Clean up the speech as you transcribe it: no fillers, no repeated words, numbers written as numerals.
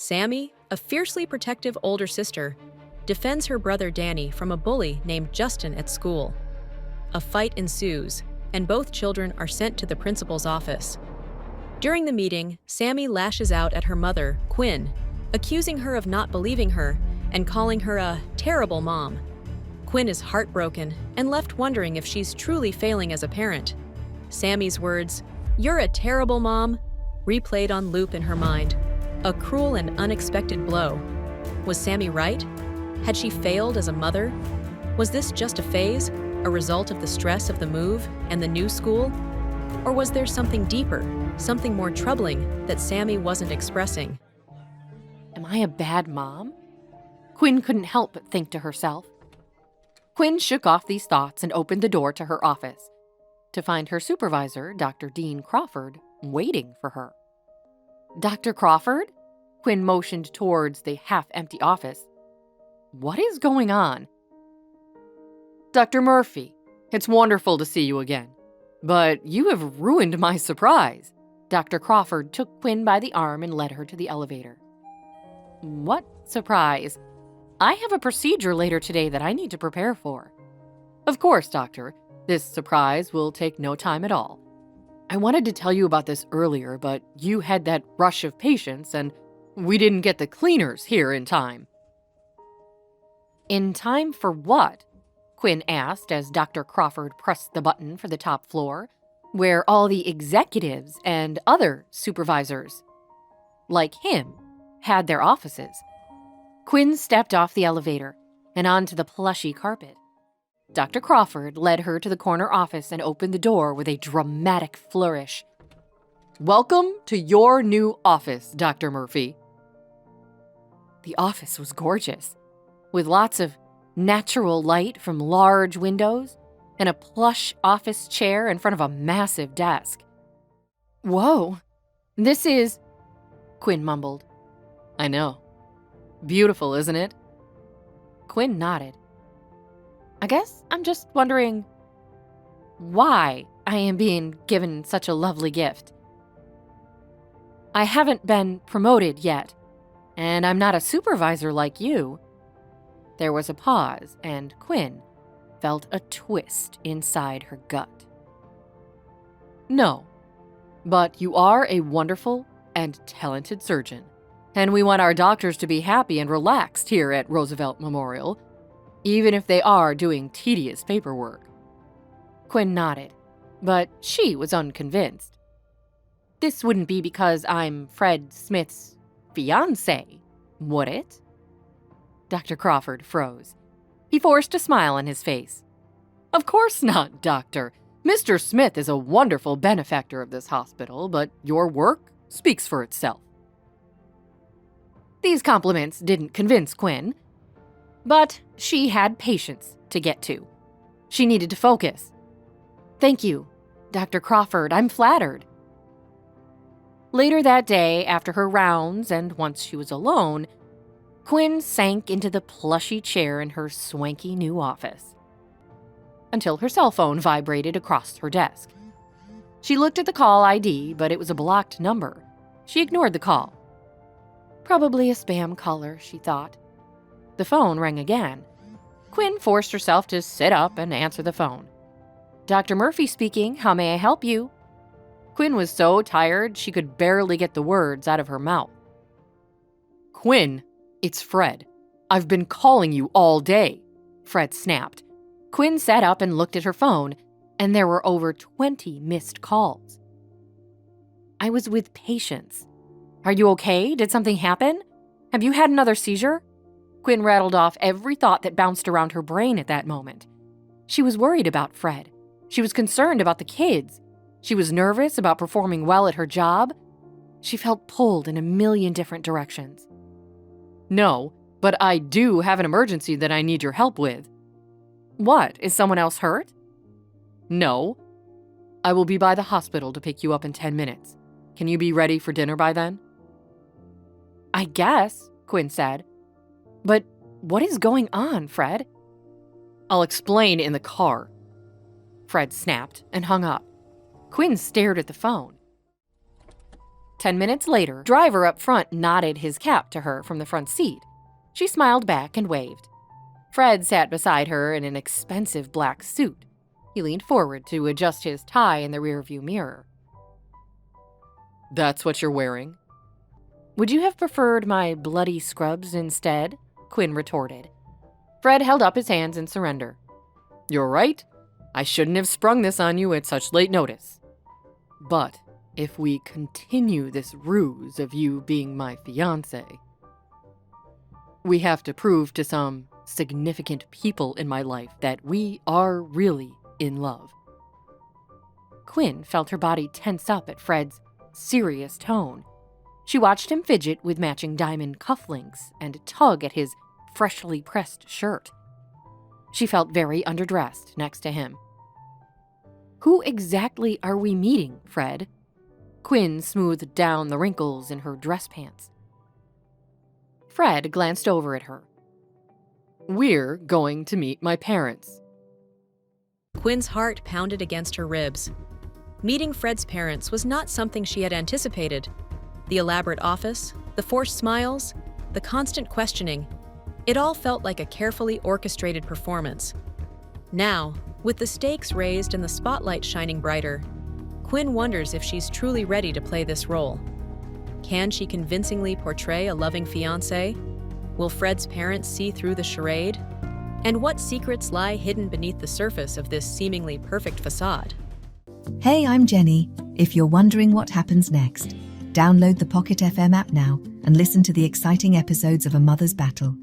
Sammy, a fiercely protective older sister, defends her brother Danny from a bully named Justin at school. A fight ensues, and both children are sent to the principal's office. During the meeting, Sammy lashes out at her mother, Quinn, accusing her of not believing her and calling her a terrible mom. Quinn is heartbroken and left wondering if she's truly failing as a parent. Sammy's words, "You're a terrible mom," replayed on loop in her mind. A cruel and unexpected blow. Was Sammy right? Had she failed as a mother? Was this just a phase, a result of the stress of the move and the new school? Or was there something deeper, something more troubling that Sammy wasn't expressing? Am I a bad mom? Quinn couldn't help but think to herself. Quinn shook off these thoughts and opened the door to her office to find her supervisor, Dr. Dean Crawford, waiting for her. Dr. Crawford? Quinn motioned towards the half-empty office. What is going on? Dr. Murphy, it's wonderful to see you again. But you have ruined my surprise. Dr. Crawford took Quinn by the arm and led her to the elevator. What surprise? I have a procedure later today that I need to prepare for. Of course, doctor. This surprise will take no time at all. I wanted to tell you about this earlier, but you had that rush of patients and we didn't get the cleaners here in time. In time for what? Quinn asked as Dr. Crawford pressed the button for the top floor, where all the executives and other supervisors, like him, had their offices. Quinn stepped off the elevator and onto the plushy carpet. Dr. Crawford led her to the corner office and opened the door with a dramatic flourish. Welcome to your new office, Dr. Murphy. The office was gorgeous, with lots of natural light from large windows and a plush office chair in front of a massive desk. Whoa, this is... Quinn mumbled. I know. Beautiful, isn't it? Quinn nodded. I guess I'm just wondering why I am being given such a lovely gift. I haven't been promoted yet, and I'm not a supervisor like you. There was a pause, and Quinn felt a twist inside her gut. No, but you are a wonderful and talented surgeon, and we want our doctors to be happy and relaxed here at Roosevelt Memorial, even if they are doing tedious paperwork. Quinn nodded, but she was unconvinced. This wouldn't be because I'm Fred Smith's fiancé, would it? Dr. Crawford froze. He forced a smile on his face. Of course not, Doctor. Mr. Smith is a wonderful benefactor of this hospital, but your work speaks for itself. These compliments didn't convince Quinn, but she had patience to get to. She needed to focus. Thank you, Dr. Crawford. I'm flattered. Later that day, after her rounds and once she was alone, Quinn sank into the plushy chair in her swanky new office until her cell phone vibrated across her desk. She looked at the call ID, but it was a blocked number. She ignored the call. Probably a spam caller, she thought. The phone rang again. Quinn forced herself to sit up and answer the phone. Dr. Murphy speaking. How may I help you? Quinn was so tired she could barely get the words out of her mouth. Quinn, it's Fred. I've been calling you all day, Fred snapped. Quinn sat up and looked at her phone, and there were over 20 missed calls. I was with patients. Are you okay? Did something happen? Have you had another seizure? Quinn rattled off every thought that bounced around her brain at that moment. She was worried about Fred. She was concerned about the kids. She was nervous about performing well at her job. She felt pulled in a million different directions. No, but I do have an emergency that I need your help with. What? Is someone else hurt? No. I will be by the hospital to pick you up in 10 minutes. Can you be ready for dinner by then? I guess, Quinn said. But what is going on, Fred? I'll explain in the car. Fred snapped and hung up. Quinn stared at the phone. 10 minutes later, driver up front nodded his cap to her from the front seat. She smiled back and waved. Fred sat beside her in an expensive black suit. He leaned forward to adjust his tie in the rearview mirror. That's what you're wearing? Would you have preferred my bloody scrubs instead? Quinn retorted. Fred held up his hands in surrender. You're right. I shouldn't have sprung this on you at such late notice. But if we continue this ruse of you being my fiancé, we have to prove to some significant people in my life that we are really in love. Quinn felt her body tense up at Fred's serious tone. She watched him fidget with matching diamond cufflinks and tug at his freshly pressed shirt. She felt very underdressed next to him. Who exactly are we meeting, Fred? Quinn smoothed down the wrinkles in her dress pants. Fred glanced over at her. We're going to meet my parents. Quinn's heart pounded against her ribs. Meeting Fred's parents was not something she had anticipated. The elaborate office, the forced smiles, the constant questioning, it all felt like a carefully orchestrated performance. Now, with the stakes raised and the spotlight shining brighter, Quinn wonders if she's truly ready to play this role. Can she convincingly portray a loving fiancé? Will Fred's parents see through the charade? And what secrets lie hidden beneath the surface of this seemingly perfect facade? Hey, I'm Jenny. If you're wondering what happens next, download the Pocket FM app now and listen to the exciting episodes of A Mother's Battle.